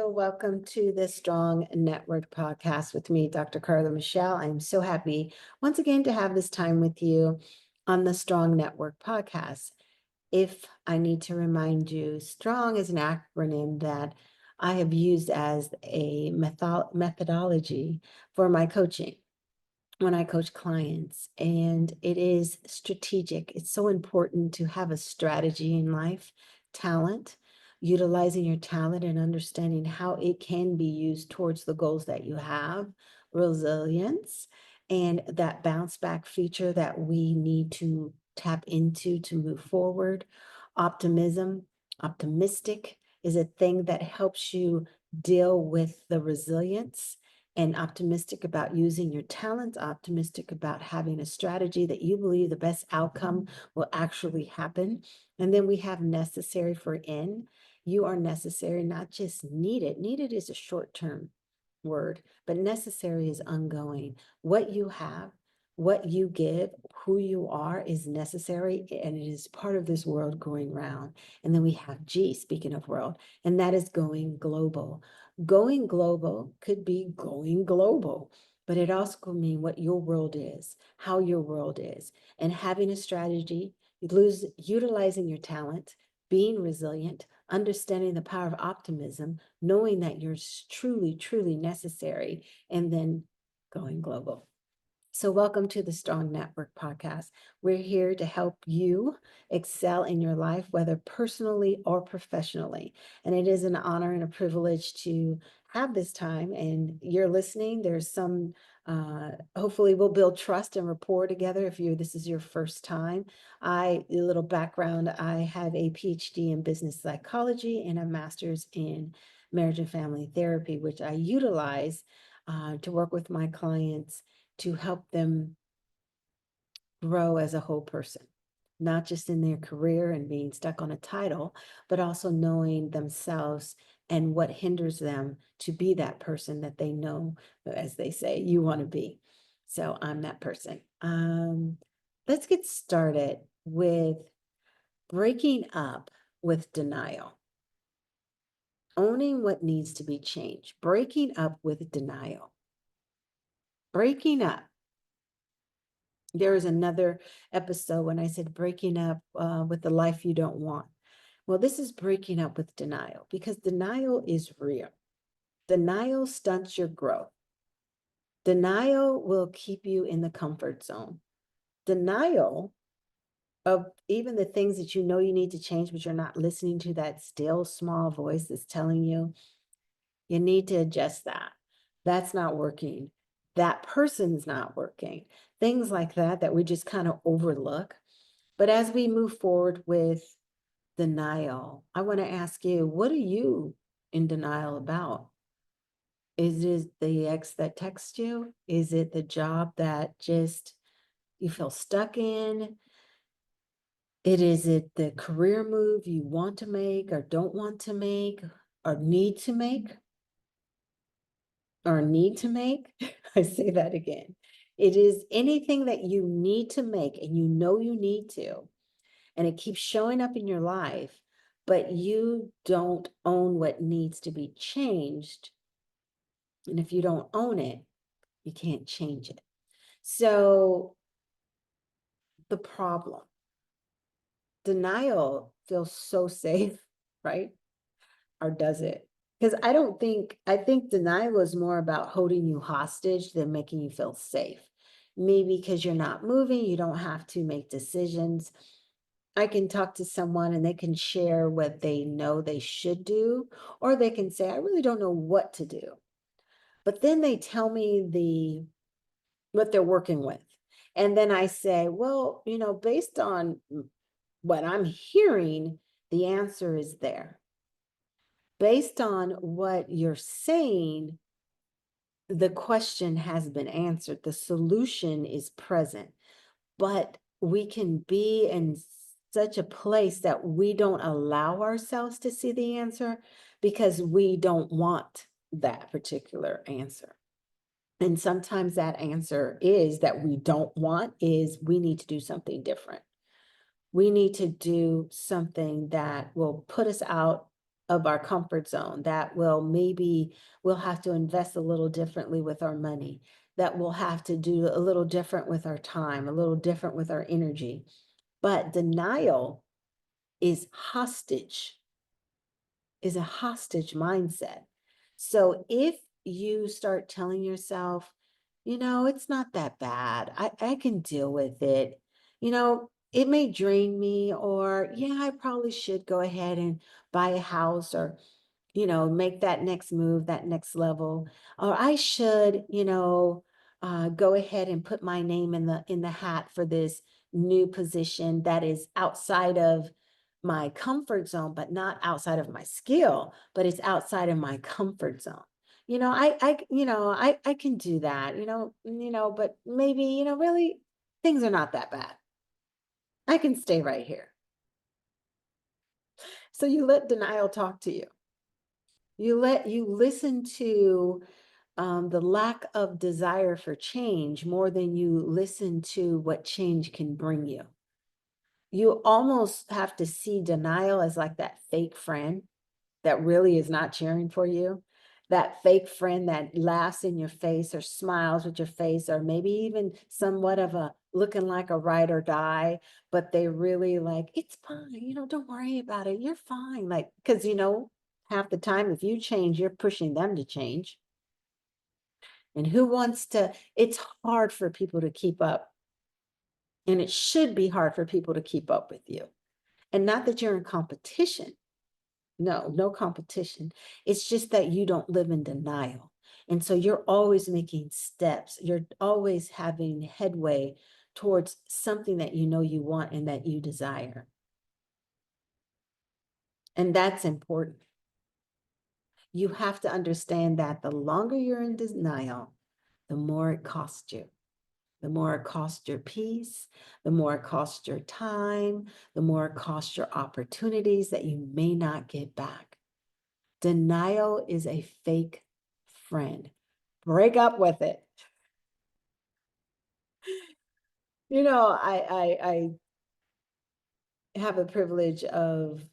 you. Welcome to the Strong Network podcast with me, Dr. Carla Michelle. I am so happy once again to have this time with you on the Strong Network podcast. If I need to remind you, STRONG is an acronym that I have used as a methodology for my coaching when I coach clients, and it is strategic. It's so important to have a strategy in life, talent, utilizing your talent and understanding how it can be used towards the goals that you have, resilience, and that bounce back feature that we need to tap into to move forward. Optimistic is a thing that helps you deal with the resilience, and optimistic about using your talents, optimistic about having a strategy that you believe the best outcome will actually happen. And then we have necessary for N. You are necessary, not just needed. Needed is a short-term word, but necessary is ongoing. What you have, what you give, who you are is necessary, and it is part of this world going round. And then we have G, speaking of world, and that is going global. Going global could be going global, but it also could mean what your world is, how your world is, and having a strategy, utilizing your talent, being resilient, understanding the power of optimism, knowing that you're truly, truly necessary, and then going global. So welcome to the Strong Network podcast. We're here to help you excel in your life, whether personally or professionally. And it is an honor and a privilege to have this time. And you're listening. There's some, hopefully we'll build trust and rapport together if this is your first time. A little background, I have a PhD in business psychology and a master's in marriage and family therapy, which I utilize to work with my clients to help them grow as a whole person, not just in their career and being stuck on a title, but also knowing themselves and what hinders them to be that person that they know, as they say, you want to be. So I'm that person. Let's get started with breaking up with denial. Owning what needs to be changed. Breaking up with denial. Breaking up. There is another episode when I said breaking up with the life you don't want. Well, this is breaking up with denial, because denial is real. Denial stunts your growth. Denial will keep you in the comfort zone. Denial of even the things that you know you need to change, but you're not listening to that still small voice that's telling you, you need to adjust that. That's not working. That person's not working. Things like that, that we just kind of overlook. But as we move forward with denial, I want to ask you, what are you in denial about? Is it the ex that texts you? Is it the job that just you feel stuck in? Is it the career move you want to make or don't want to make or need to make? Or need to make? I say that again. It is anything that you need to make and you know you need to, and it keeps showing up in your life, but you don't own what needs to be changed. And if you don't own it, you can't change it. So the problem, denial feels so safe, right? Or does it? Because I think denial is more about holding you hostage than making you feel safe. Maybe because you're not moving, you don't have to make decisions. I can talk to someone and they can share what they know they should do, or they can say, I really don't know what to do. But then they tell me what they're working with. And then I say, well, based on what I'm hearing, the answer is there. Based on what you're saying, the question has been answered. The solution is present. But we can be in such a place that we don't allow ourselves to see the answer because we don't want that particular answer. And sometimes that answer is that we don't want is we need to do something different. We need to do something that will put us out of our comfort zone, that will maybe we'll have to invest a little differently with our money, that we'll have to do a little different with our time, a little different with our energy. But denial is hostage, is a hostage mindset. So if you start telling yourself, it's not that bad, I can deal with it, it may drain me, or yeah, I probably should go ahead and buy a house, or make that next move, that next level, or I should, go ahead and put my name in the hat for this new position that is outside of my comfort zone, but not outside of my skill, but it's outside of my comfort zone. I can do that, but maybe, really things are not that bad. I can stay right here. So you let denial talk to you. You listen to the lack of desire for change more than you listen to what change can bring you. You almost have to see denial as like that fake friend that really is not cheering for you. That fake friend that laughs in your face or smiles with your face, or maybe even somewhat of a looking like a ride or die, but they really like, it's fine, don't worry about it. You're fine. Like, because half the time, if you change, you're pushing them to change. And who wants to, it's hard for people to keep up. And it should be hard for people to keep up with you. And not that you're in competition. No, no competition. It's just that you don't live in denial. And so you're always making steps. You're always having headway towards something that you want and that you desire. And that's important. You have to understand that the longer you're in denial, the more it costs you. The more it costs your peace, the more it costs your time, the more it costs your opportunities that you may not get back. Denial is a fake friend. Break up with it. I have a privilege of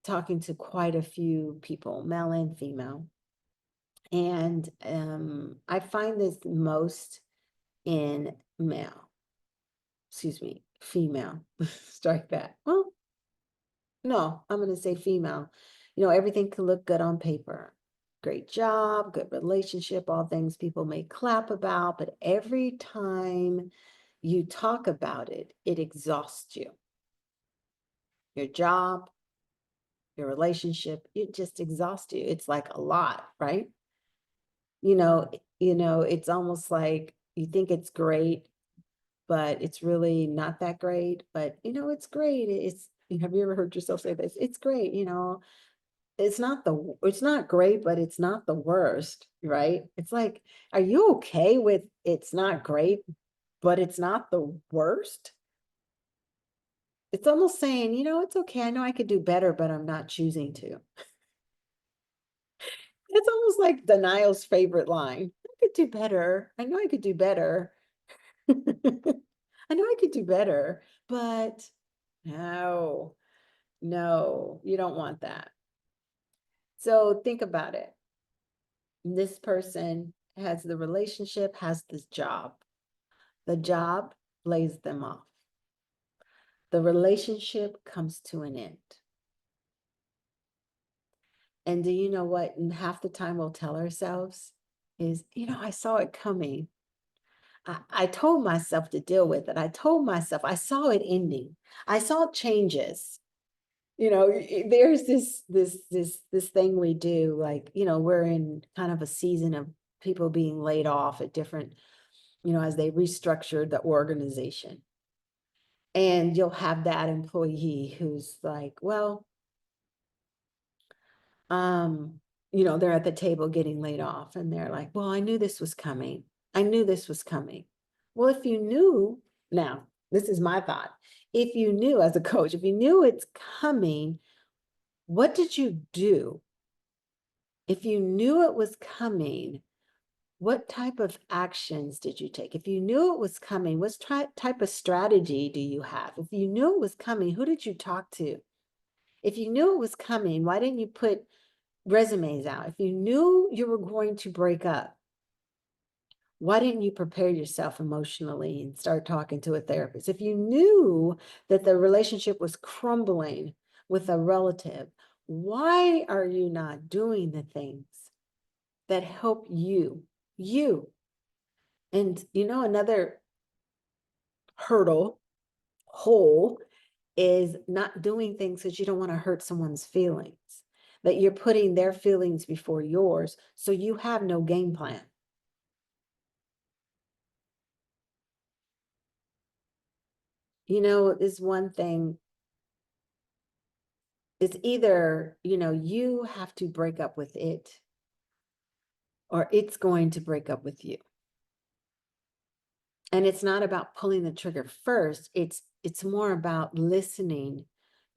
talking to quite a few people, male and female. And I find this most in female. Strike that. Well, no, I'm going to say female. Everything can look good on paper. Great job, good relationship, all things people may clap about, but every time you talk about it, it exhausts you. Your job, your relationship, it just exhausts you. It's like a lot, right? It's almost like you think it's great, but it's really not that great. But it's great. Have you ever heard yourself say this? It's great, it's not great, but it's not the worst, right? It's like, are you okay with it's not great, but it's not the worst? It's almost saying, it's okay. I know I could do better, but I'm not choosing to. It's almost like denial's favorite line. I could do better. I know I could do better. I know I could do better, but no, you don't want that. So think about it. This person has the relationship, has this job. The job lays them off. The relationship comes to an end. And do you know what? And half the time we'll tell ourselves is, I saw it coming. I told myself to deal with it. I told myself, I saw it ending. I saw changes. There's this thing we do, like, we're in kind of a season of people being laid off at different, as they restructure the organization. And you'll have that employee who's like, well, they're at the table getting laid off, and they're like, well, I knew this was coming. I knew this was coming. Well, if you knew, now, this is my thought. If you knew as a coach, if you knew it's coming, what did you do? If you knew it was coming, what type of actions did you take? If you knew it was coming, what type of strategy do you have? If you knew it was coming, who did you talk to? If you knew it was coming, why didn't you put resumes out? If you knew you were going to break up, why didn't you prepare yourself emotionally and start talking to a therapist? If you knew that the relationship was crumbling with a relative, why are you not doing the things that help you? And another hole is not doing things because you don't want to hurt someone's feelings, that you're putting their feelings before yours, so you have no game plan. Is one thing, it's either, you have to break up with it or it's going to break up with you. And it's not about pulling the trigger first. It's more about listening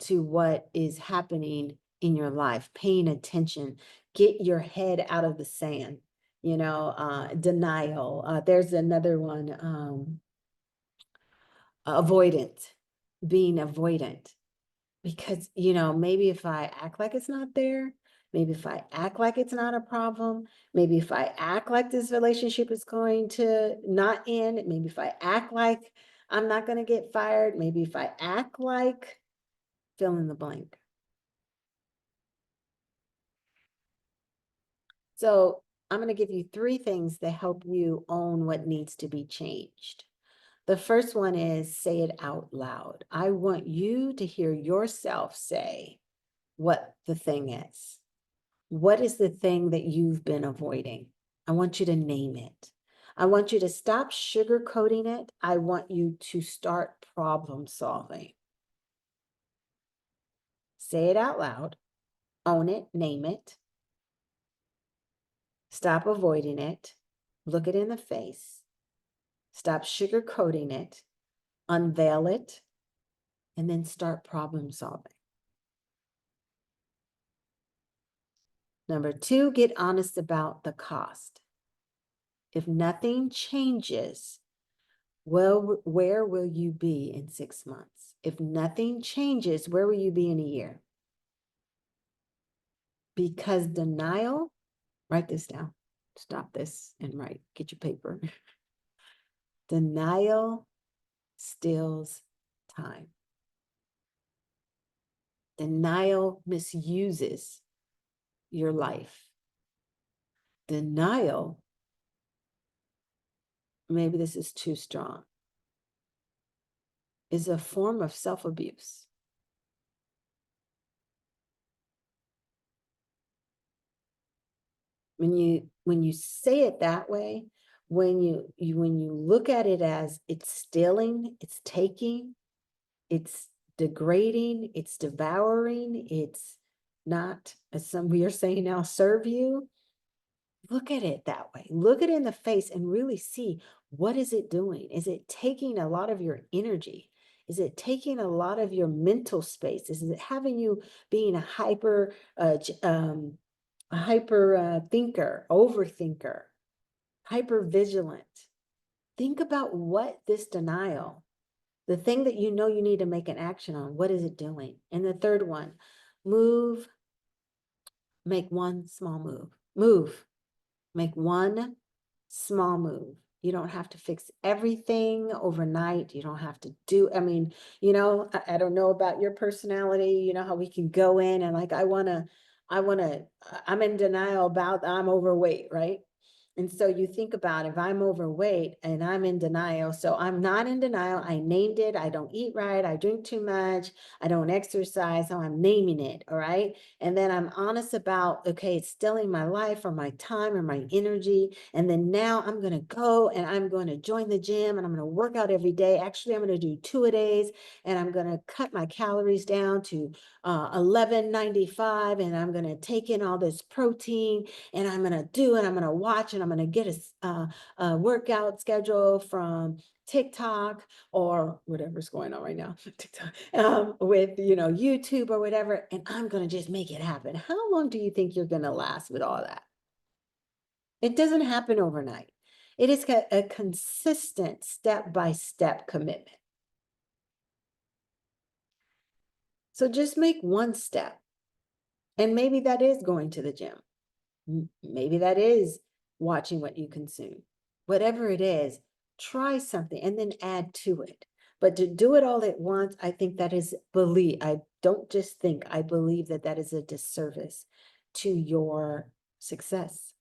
to what is happening in your life, paying attention, get your head out of the sand, denial. There's another one, avoidant, being avoidant. Because, maybe if I act like it's not there, maybe if I act like it's not a problem, maybe if I act like this relationship is going to not end, maybe if I act like I'm not going to get fired, maybe if I act like fill in the blank. So I'm going to give you 3 things that help you own what needs to be changed. The first one is say it out loud. I want you to hear yourself say what the thing is. What is the thing that you've been avoiding? I want you to name it. I want you to stop sugarcoating it. I want you to start problem solving. Say it out loud, own it, name it. Stop avoiding it. Look it in the face. Stop sugarcoating it, unveil it, and then start problem solving. Number 2, get honest about the cost. If nothing changes, well, where will you be in 6 months? If nothing changes, where will you be in a year? Because denial, write this down. Stop this and write, get your paper. Denial steals time. Denial misuses your life. Denial, maybe this is too strong, is a form of self-abuse. When you say it that way, when you look at it as it's stealing, it's taking, it's degrading, it's devouring, it's not, as some we are saying now, serve you. Look at it that way. Look it in the face and really see, what is it doing? Is it taking a lot of your energy? Is it taking a lot of your mental space? Is it having you being a hyper thinker, overthinker, hyper vigilant? Think about what this denial, the thing that you need to make an action on, what is it doing? And the third one, make one small move. Make one small move. You don't have to fix everything overnight. You don't have to do, I don't know about your personality, how we can go in and like, I'm in denial about I'm overweight, right? And so you think about if I'm overweight and I'm in denial. So I'm not in denial. I named it. I don't eat right. I drink too much. I don't exercise. So I'm naming it. All right. And then I'm honest about, okay, it's stealing my life or my time or my energy. And then now I'm going to go and I'm going to join the gym and I'm going to work out every day. Actually, I'm going to do 2-a-days and I'm going to cut my calories down to 1195. And I'm going to take in all this protein and I'm going to do it. I'm going to watch and I'm going to get a workout schedule from TikTok or whatever's going on right now, TikTok, with, YouTube or whatever. And I'm going to just make it happen. How long do you think you're going to last with all that? It doesn't happen overnight. It is a consistent step-by-step commitment. So just make one step. And maybe that is going to the gym. Maybe that is watching what you consume. Whatever it is, try something and then add to it. But to do it all at once, I think that is I don't just think, I believe that that is a disservice to your success.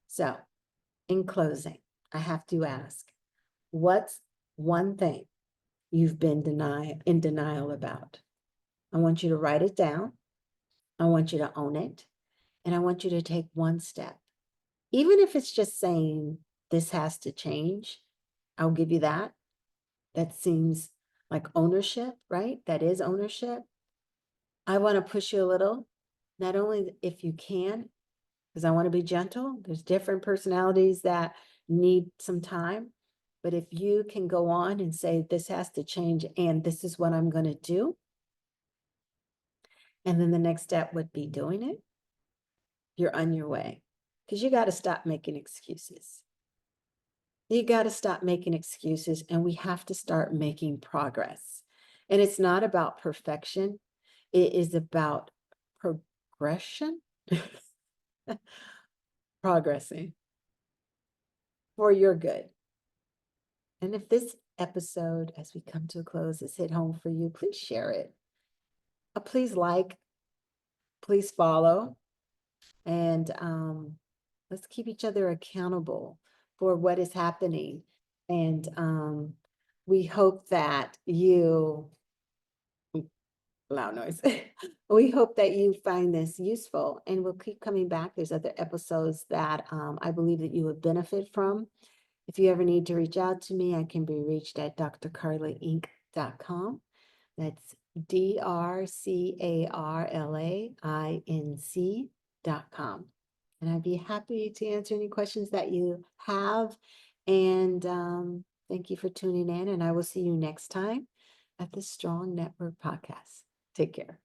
So, in closing, I have to ask, what's one thing you've been in denial about? I want you to write it down. I want you to own it. And I want you to take one step. Even if it's just saying, this has to change, I'll give you that. That seems like ownership, right? That is ownership. I want to push you a little, not only if you can, because I want to be gentle. There's different personalities that need some time. But if you can go on and say, this has to change and this is what I'm going to do. And then the next step would be doing it. You're on your way, because you got to stop making excuses. You got to stop making excuses, and we have to start making progress. And it's not about perfection. It is about progression, progressing for your good. And if this episode, as we come to a close, has hit home for you, please share it. Please like, please follow, and let's keep each other accountable for what is happening. And we hope that you, loud noise, we hope that you find this useful, and we'll keep coming back. There's other episodes that I believe that you would benefit from. If you ever need to reach out to me, I can be reached at drcarlainc.com. That's drcarlainc.com. And I'd be happy to answer any questions that you have. And thank you for tuning in. And I will see you next time at the Strong Network Podcast. Take care.